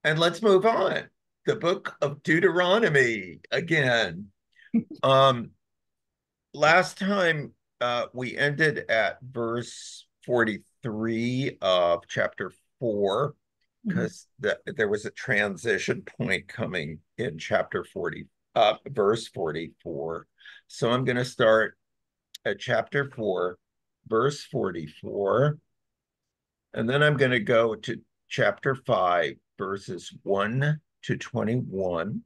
And let's move on. The Book of Deuteronomy again. Um, Last time we ended at verse 43 of chapter 4 Mhm. because there was a transition point coming in chapter 40, verse 44. So I'm going to start at chapter 4, verse 44, and then I'm going to go to chapter 5, verses 1 to 21,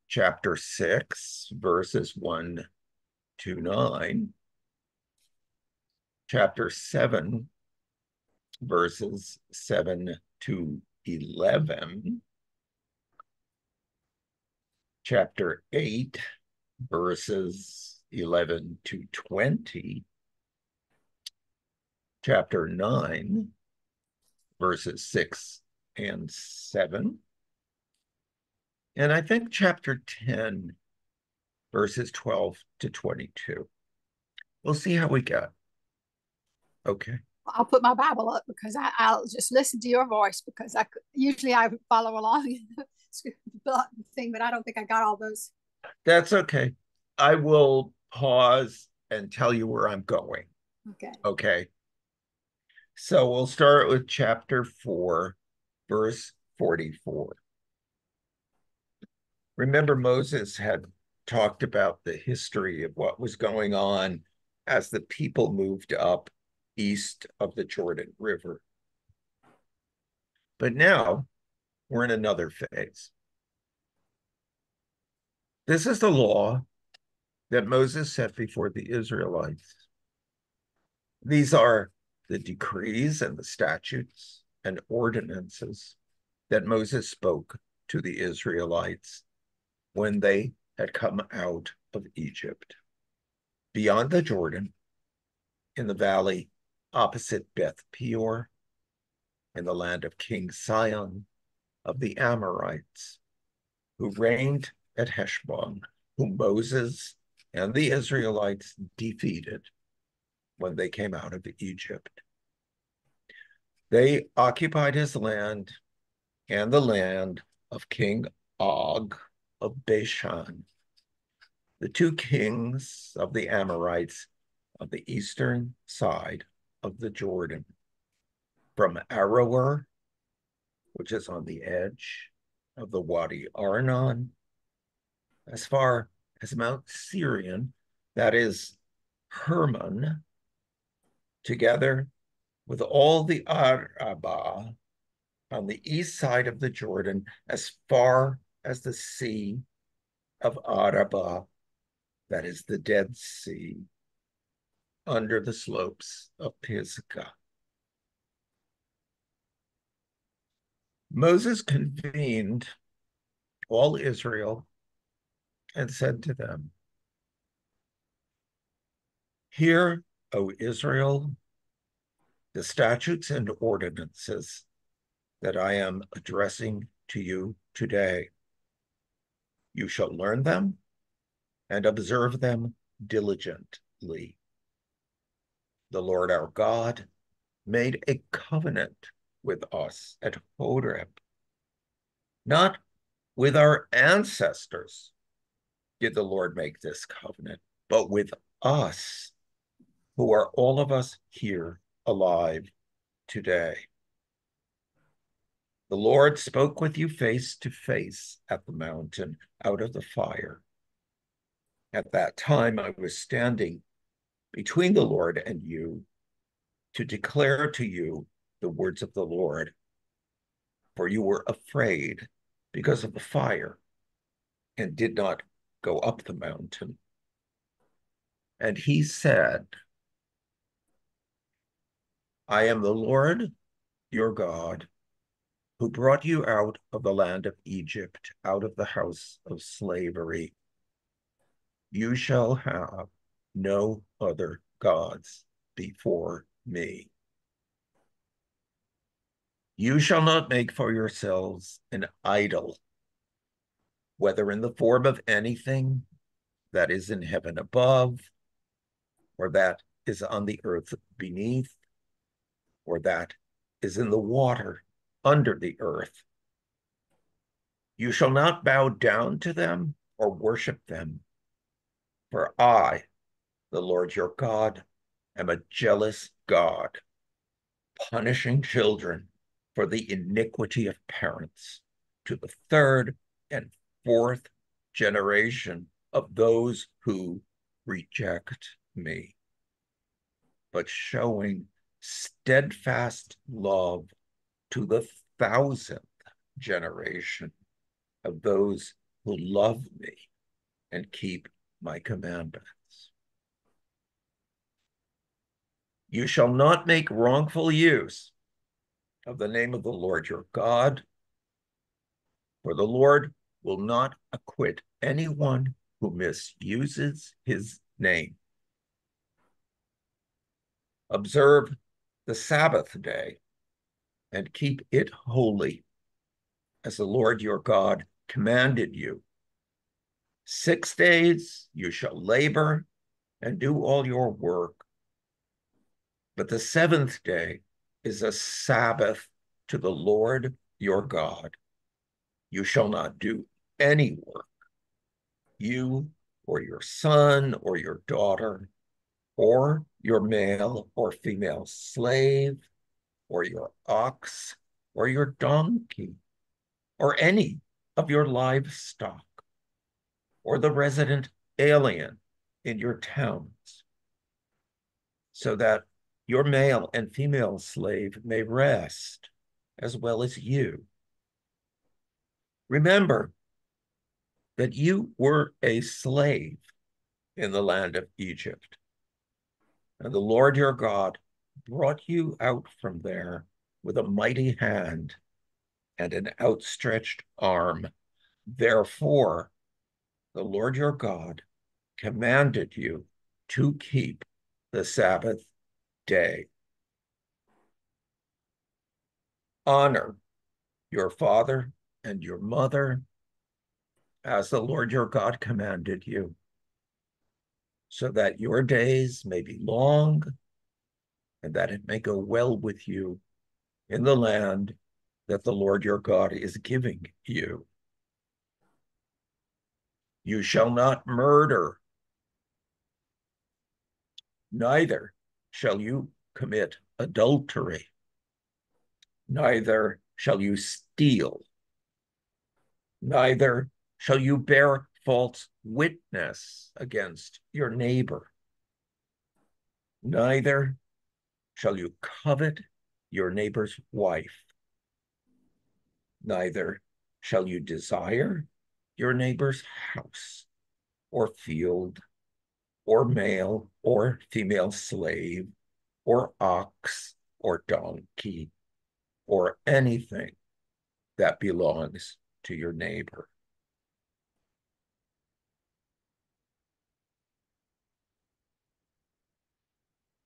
chapter 6, verses 1 to 9, chapter 7, verses 7 to 11, chapter 8, verses 11 to 20, chapter 9, verses 6 and 7, and I think chapter 10, verses 12 to 22. We'll see how we get. Okay. I'll put my Bible up because I'll just listen to your voice because usually I follow along in the thing, but I don't think I got all those. That's okay. I will pause and tell you where I'm going. Okay. Okay. So we'll start with chapter 4, verse 44. Remember, Moses had talked about the history of what was going on as the people moved up east of the Jordan River. But now we're in another phase. This is the law that Moses set before the Israelites. These are the decrees and the statutes and ordinances that Moses spoke to the Israelites when they had come out of Egypt, beyond the Jordan, in the valley opposite Beth Peor, in the land of King Sihon of the Amorites, who reigned at Heshbon, whom Moses and the Israelites defeated when they came out of Egypt. They occupied his land and the land of King Og of Bashan, the two kings of the Amorites on the eastern side of the Jordan, from Aroer, which is on the edge of the Wadi Arnon, as far as Mount Sirion, that is Hermon, together with all the Arabah on the east side of the Jordan, as far as the Sea of Arabah, that is the Dead Sea, under the slopes of Pisgah. Moses convened all Israel and said to them, "Hear, O Israel, the statutes and ordinances that I am addressing to you today. You shall learn them and observe them diligently. The Lord our God made a covenant with us at Horeb, not with our ancestors did the Lord make this covenant, but with us, who are all of us here alive today. The Lord spoke with you face to face at the mountain out of the fire. At that time, I was standing between the Lord and you to declare to you the words of the Lord, for you were afraid because of the fire and did not go up the mountain." And he said, "I am the Lord your God, who brought you out of the land of Egypt, out of the house of slavery. You shall have no other gods before me. You shall not make for yourselves an idol, whether in the form of anything that is in heaven above, or that is on the earth beneath, or that is in the water under the earth. You shall not bow down to them or worship them, for I, the Lord your God, am a jealous God, punishing children for the iniquity of parents to the third and fourth generation of those who reject me, but showing steadfast love to the thousandth generation of those who love me and keep my commandments. You shall not make wrongful use of the name of the Lord your God, for the Lord will not acquit anyone who misuses his name. Observe the Sabbath day and keep it holy, as the Lord your God commanded you. 6 days you shall labor and do all your work, but the seventh day is a Sabbath to the Lord your God. You shall not do any work, you or your son or your daughter, or your male or female slave, or your ox, or your donkey, or any of your livestock, or the resident alien in your towns, so that your male and female slave may rest, as well as you. Remember that you were a slave in the land of Egypt, and the Lord your God brought you out from there with a mighty hand and an outstretched arm. Therefore, the Lord your God commanded you to keep the Sabbath day. Honor your father and your mother, as the Lord your God commanded you, so that your days may be long and that it may go well with you in the land that the Lord your God is giving you. You shall not murder, neither shall you commit adultery, neither shall you steal, neither shall you bear false witness against your neighbor, neither shall you covet your neighbor's wife, neither shall you desire your neighbor's house or field or male or female slave or ox or donkey or anything that belongs to your neighbor.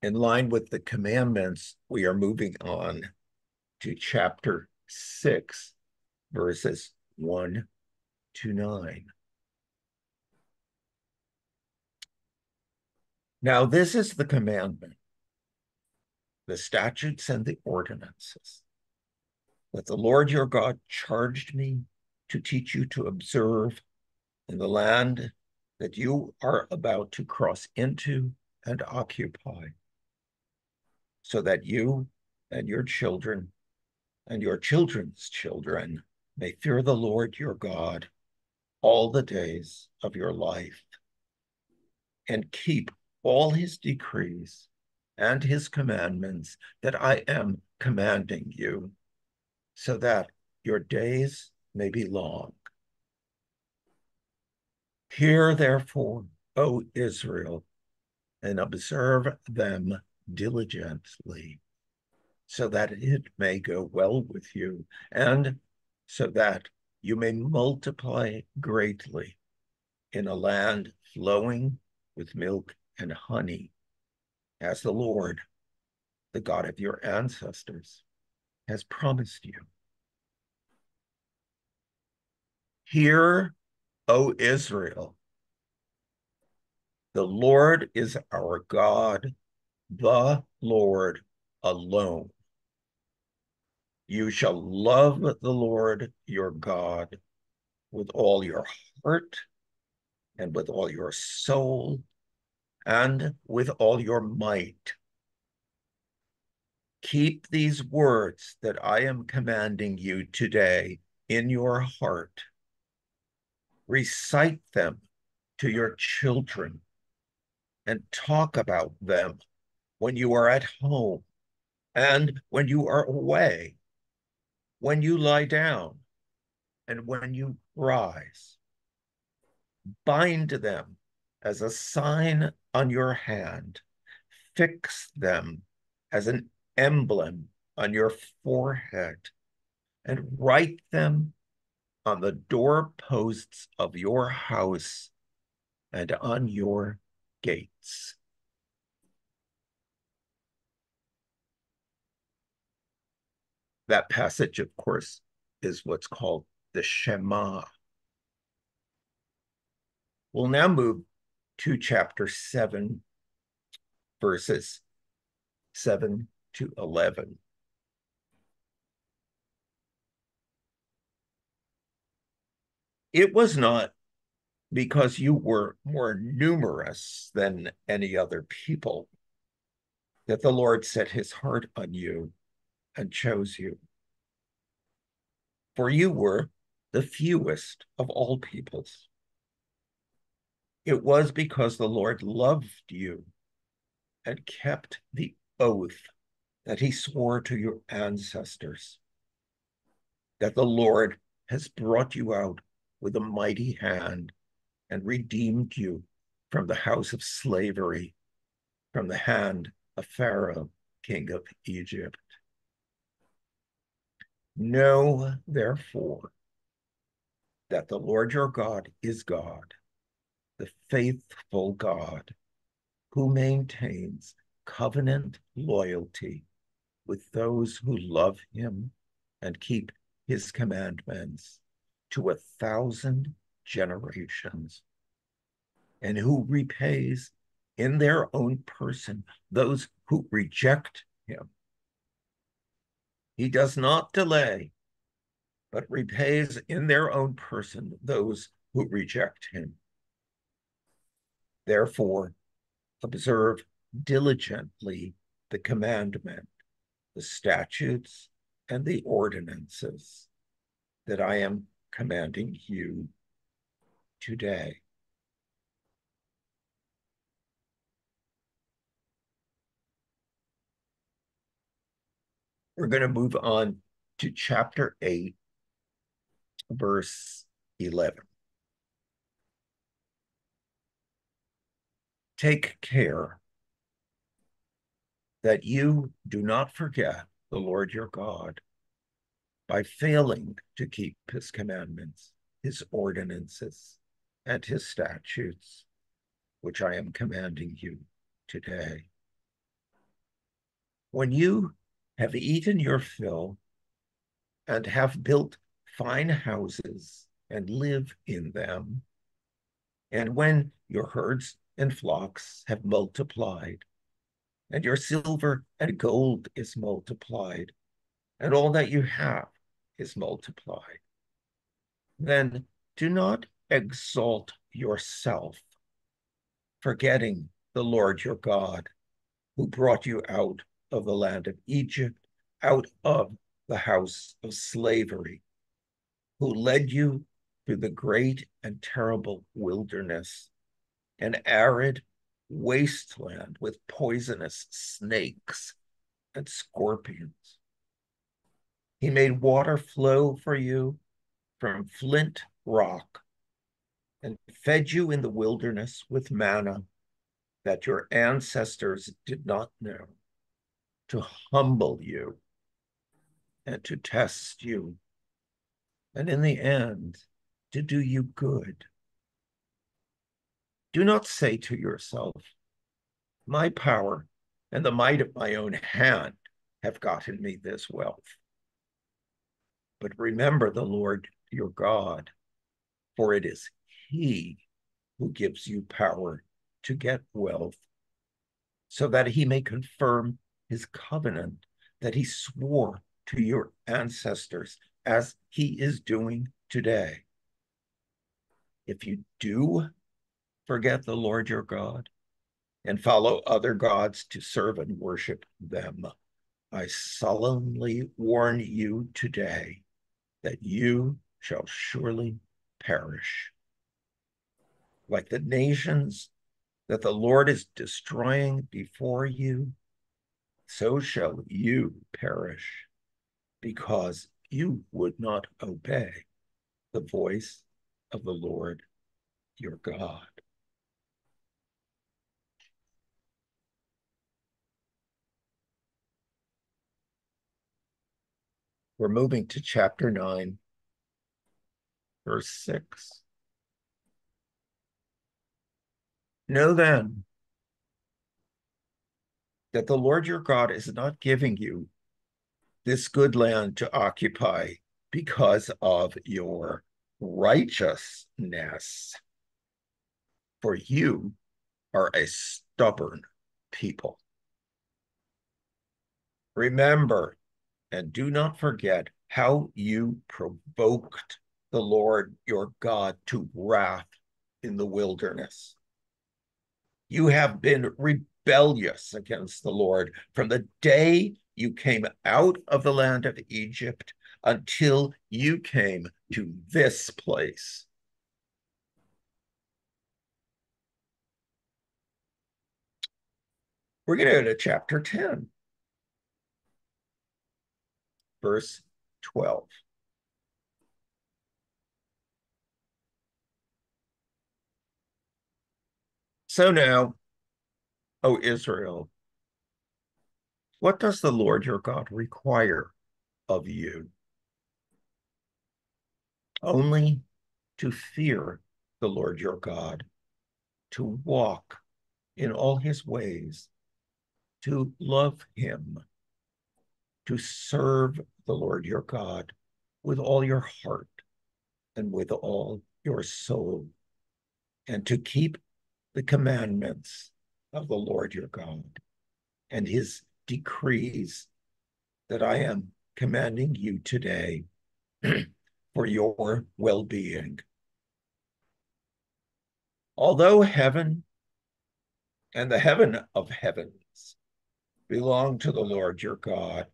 In line with the commandments, we are moving on to chapter 6, verses 1 to 9. Now, this is the commandment, the statutes and the ordinances that the Lord your God charged me to teach you to observe in the land that you are about to cross into and occupy, so that you and your children and your children's children may fear the Lord your God all the days of your life, and keep all his decrees and his commandments that I am commanding you, so that your days may be long. Hear therefore, O Israel, and observe them diligently, so that it may go well with you, and so that you may multiply greatly in a land flowing with milk and honey, as the Lord, the God of your ancestors, has promised you. Hear, O Israel, the Lord is our God, the Lord alone. You shall love the Lord your God with all your heart and with all your soul and with all your might. Keep these words that I am commanding you today in your heart. Recite them to your children and talk about them when you are at home and when you are away, when you lie down and when you rise. Bind them as a sign on your hand. Fix them as an emblem on your forehead and write them on the doorposts of your house and on your gates. That passage, of course, is what's called the Shema. We'll now move to chapter 7, verses 7 to 11. It was not because you were more numerous than any other people that the Lord set his heart on you and chose you. For you were the fewest of all peoples. It was because the Lord loved you and kept the oath that he swore to your ancestors, that the Lord has brought you out with a mighty hand and redeemed you from the house of slavery, from the hand of Pharaoh, king of Egypt. Know, therefore, that the Lord your God is God, the faithful God, who maintains covenant loyalty with those who love him and keep his commandments to 1,000 generations, and who repays in their own person those who reject him. He does not delay, but repays in their own person those who reject him. Therefore, observe diligently the commandment, the statutes, and the ordinances that I am commanding you today. We're going to move on to chapter 8, verse 11. Take care that you do not forget the Lord your God by failing to keep his commandments, his ordinances, and his statutes, which I am commanding you today. When you have eaten your fill and have built fine houses and live in them, and when your herds and flocks have multiplied, and your silver and gold is multiplied, and all that you have is multiplied, then do not exalt yourself, forgetting the Lord your God, who brought you out of the land of Egypt, out of the house of slavery, who led you through the great and terrible wilderness, an arid wasteland with poisonous snakes and scorpions. He made water flow for you from flint rock and fed you in the wilderness with manna that your ancestors did not know, to humble you and to test you, and in the end, to do you good. Do not say to yourself, my power and the might of my own hand have gotten me this wealth. But remember the Lord your God, for it is he who gives you power to get wealth, so that he may confirm his covenant that he swore to your ancestors as he is doing today. If you do forget the Lord your God and follow other gods to serve and worship them, I solemnly warn you today that you shall surely perish. Like the nations that the Lord is destroying before you, so shall you perish, because you would not obey the voice of the Lord your God. We're moving to chapter 9, verse 6. Know then that the Lord your God is not giving you this good land to occupy because of your righteousness, for you are a stubborn people. Remember and do not forget how you provoked the Lord your God to wrath in the wilderness. You have been rebellious against the Lord from the day you came out of the land of Egypt until you came to this place. We're going to go to chapter 10, verse 12. So now, O Israel, what does the Lord your God require of you? Only to fear the Lord your God, to walk in all his ways, to love him, to serve the Lord your God with all your heart and with all your soul, and to keep the commandments of the Lord your God and his decrees that I am commanding you today for your well-being. Although heaven and the heaven of heavens belong to the Lord your God,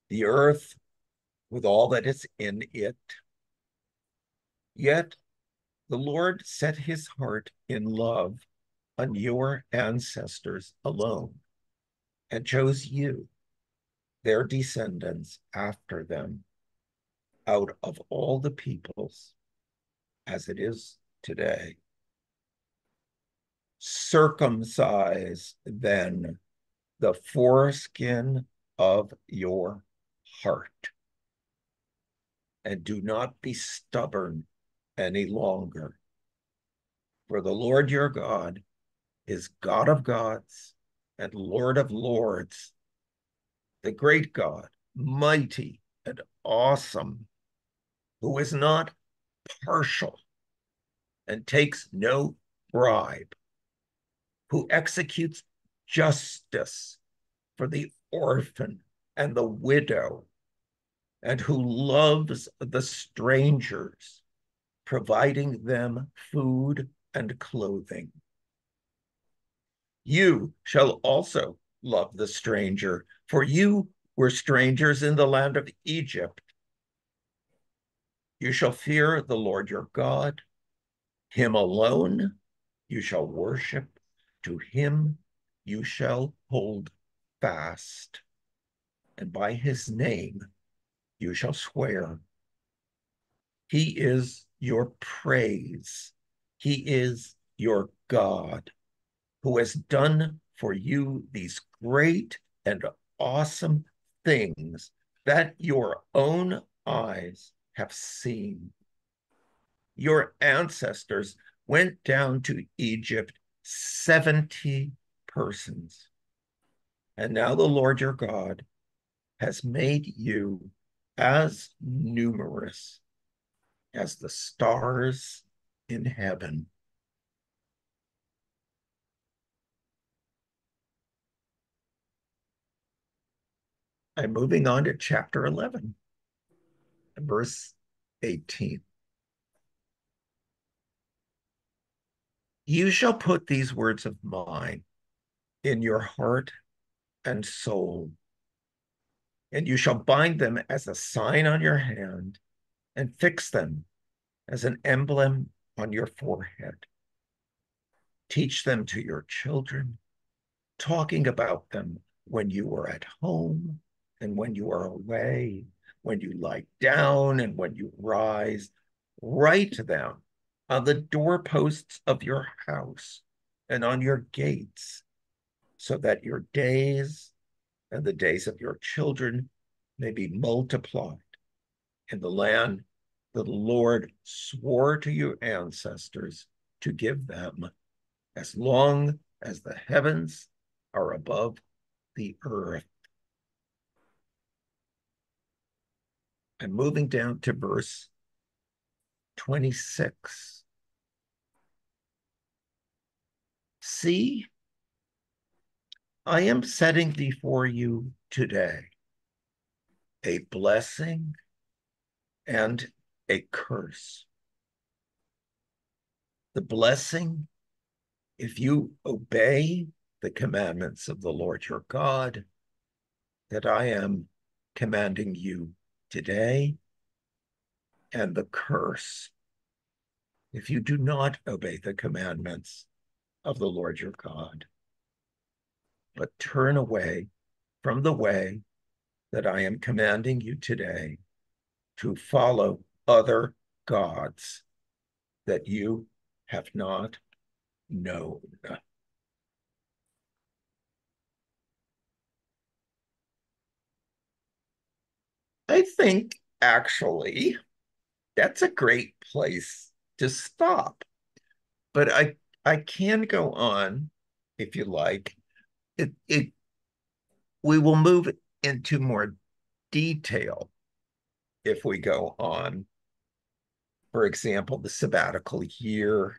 the earth with all that is in it, yet the Lord set his heart in love on your ancestors alone and chose you, their descendants after them, out of all the peoples, as it is today. Circumcise then the foreskin of your heart, and do not be stubborn any longer. For the Lord your God is God of gods and Lord of lords, the great God, mighty and awesome, who is not partial and takes no bribe, who executes justice for the orphan and the widow, and who loves the strangers, providing them food and clothing. You shall also love the stranger, for you were strangers in the land of Egypt. You shall fear the Lord your God. Him alone you shall worship. To him you shall hold fast. And by his name you shall swear. He is your praise. He is your God, who has done for you these great and awesome things that your own eyes have seen. Your ancestors went down to Egypt 70 persons. And now the Lord your God has made you as numerous as the stars in heaven. I'm moving on to chapter 11, verse 18. You shall put these words of mine in your heart and soul, and you shall bind them as a sign on your hand and fix them as an emblem on your forehead. Teach them to your children, talking about them when you are at home and when you are away, when you lie down and when you rise. Write them on the doorposts of your house and on your gates, so that your days and the days of your children may be multiplied in the land that the Lord swore to your ancestors to give them, as long as the heavens are above the earth. I'm moving down to verse 26. See, I am setting before you today a blessing and a curse. The blessing, if you obey the commandments of the Lord your God that I am commanding you today, and the curse, if you do not obey the commandments of the Lord your God, but turn away from the way that I am commanding you today to follow other gods that you have not known. I think actually that's a great place to stop. But I can go on if you like. It we will move into more detail if we go on. For example, the sabbatical year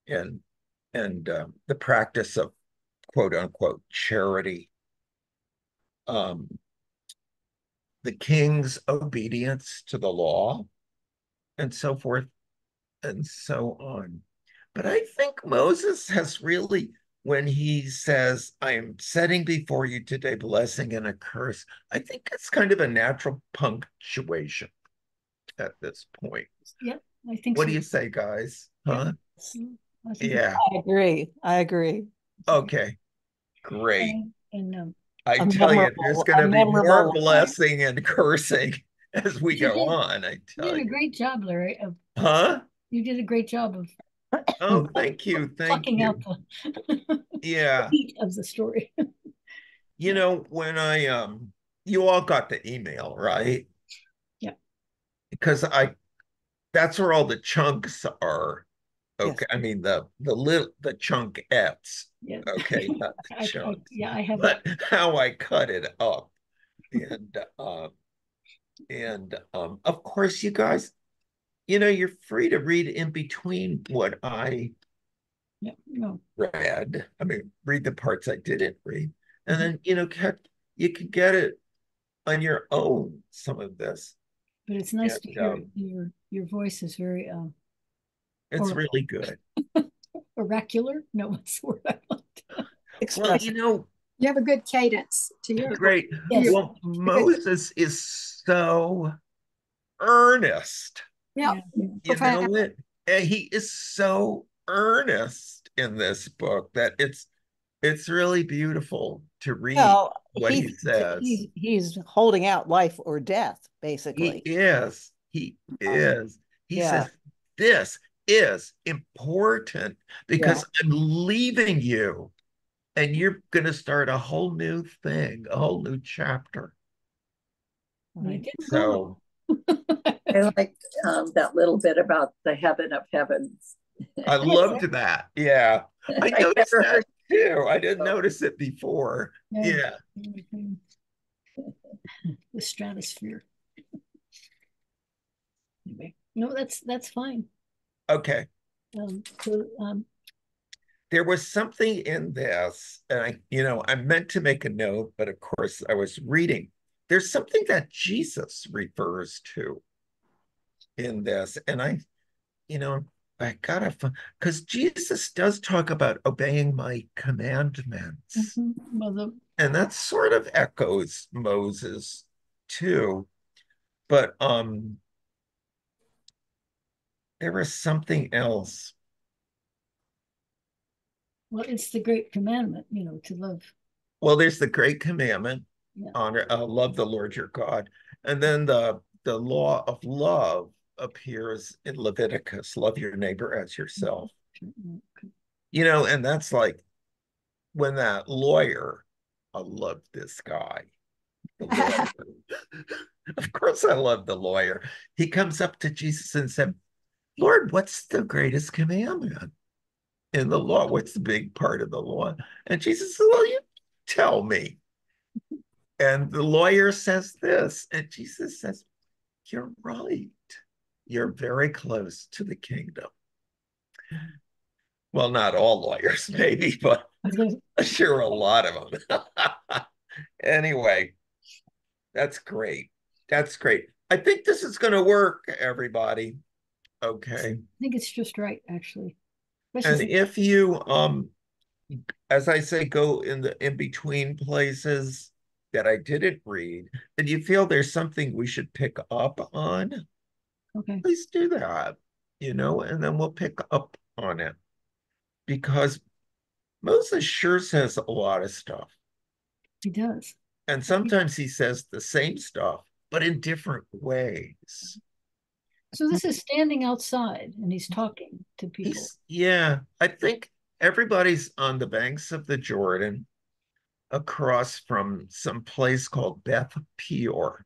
and the practice of quote unquote charity, um, the king's obedience to the law, and so forth and so on. But I think Moses has really, when he says, I am setting before you today blessing and a curse, I think it's kind of a natural punctuation at this point. Yeah, I think What so. do you say, guys? Huh? I think Yeah. I agree. I agree. Okay. Great. and I tell you, there's going to be more memorable blessing and cursing as we go on. I you tell did a you. great job, Larry. Huh? You did a great job of Oh, thank you. Thank plucking out you. the Yeah. heat of the story. You know, when you all got the email, right? Yeah. Because that's where all the chunks are. Okay. Yes. I mean the chunkettes. Yeah. Okay, not the I chunks. I have But how I cut it up. And of course you guys, you're free to read in between what I no. read. I mean, read the parts I didn't read. And Mhm. then, you can get it on your own, some of this. But it's nice And to hear your voice is very it's really good. oracular. No, what's the word I want? Well, Expressive. You have a good cadence to your great. Yes. Well, Moses is so earnest. Yeah. You know it? And he is so earnest in this book that it's really beautiful to read Well, what he says. he's holding out life or death, He basically. is. He is. He Yeah. says, this is important because I'm leaving you and you're going to start a whole new thing, a whole new chapter. It didn't So I like that little bit about the heaven of heavens. I loved that. Yeah. I I noticed never that heard. too. I didn't notice it before. Yeah. The stratosphere. Anyway, no, that's fine. Okay. So there was something in this, and I meant to make a note, but of course I was reading. There's something that Jesus refers to in this, and I gotta, because Jesus does talk about obeying my commandments, Well, and that sort of echoes Moses too. But there was something else. well, it's the great commandment, to love. Well, there's the great commandment, Yeah. honor, love the Lord your God, and then the law of love appears in Leviticus, love your neighbor as yourself. And that's like when that lawyer, I love this guy. Of course, I love the lawyer. He comes up to Jesus and said, Lord, what's the greatest commandment in the law? What's the big part of the law? And Jesus said, well, you tell me. And the lawyer says this, and Jesus says, you're right. You're very close to the kingdom. Well, not all lawyers, maybe, but sure, a lot of them. Anyway, that's great. That's great. I think this is going to work, everybody. Okay. I think it's just right, actually. And if you, as I say, go in between places that I didn't read, and you feel there's something we should pick up on, okay, please do that, and then we'll pick up on it. Because Moses sure says a lot of stuff. he does. And sometimes he says the same stuff, but in different ways. So this is standing outside and he's talking to people. I think everybody's on the banks of the Jordan across from some place called Beth Peor,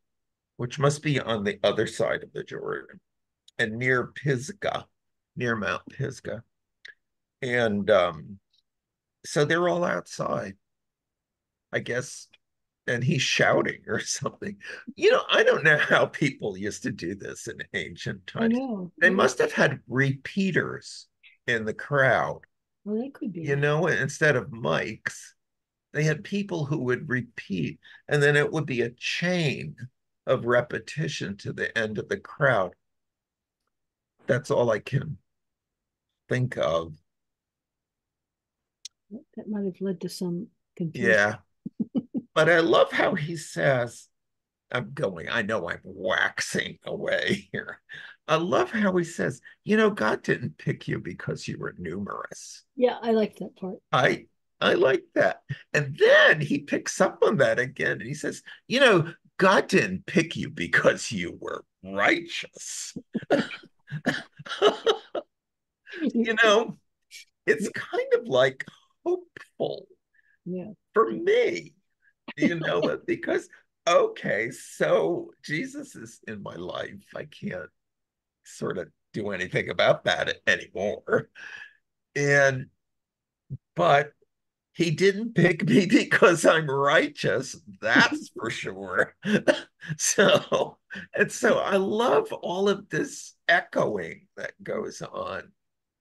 which must be on the other side of the Jordan, and near Pisgah, near Mount Pisgah. And so they're all outside, I guess, and he's shouting or something. I don't know how people used to do this in ancient times. I know. They must have had repeaters in the crowd. Well, they could be. Instead of mics, they had people who would repeat, and then it would be a chain of repetition to the end of the crowd. That's all I can think of. That might have led to some confusion. Yeah. But I love how he says, I know I'm waxing away here. I love how he says, God didn't pick you because you were numerous. Yeah, I like that part. I like that. And then he picks up on that again. And he says, God didn't pick you because you were righteous. It's kind of like hopeful for me, because, okay, so Jesus is in my life. I can't sort of do anything about that anymore. But he didn't pick me because I'm righteous, that's for sure. So I love all of this echoing that goes on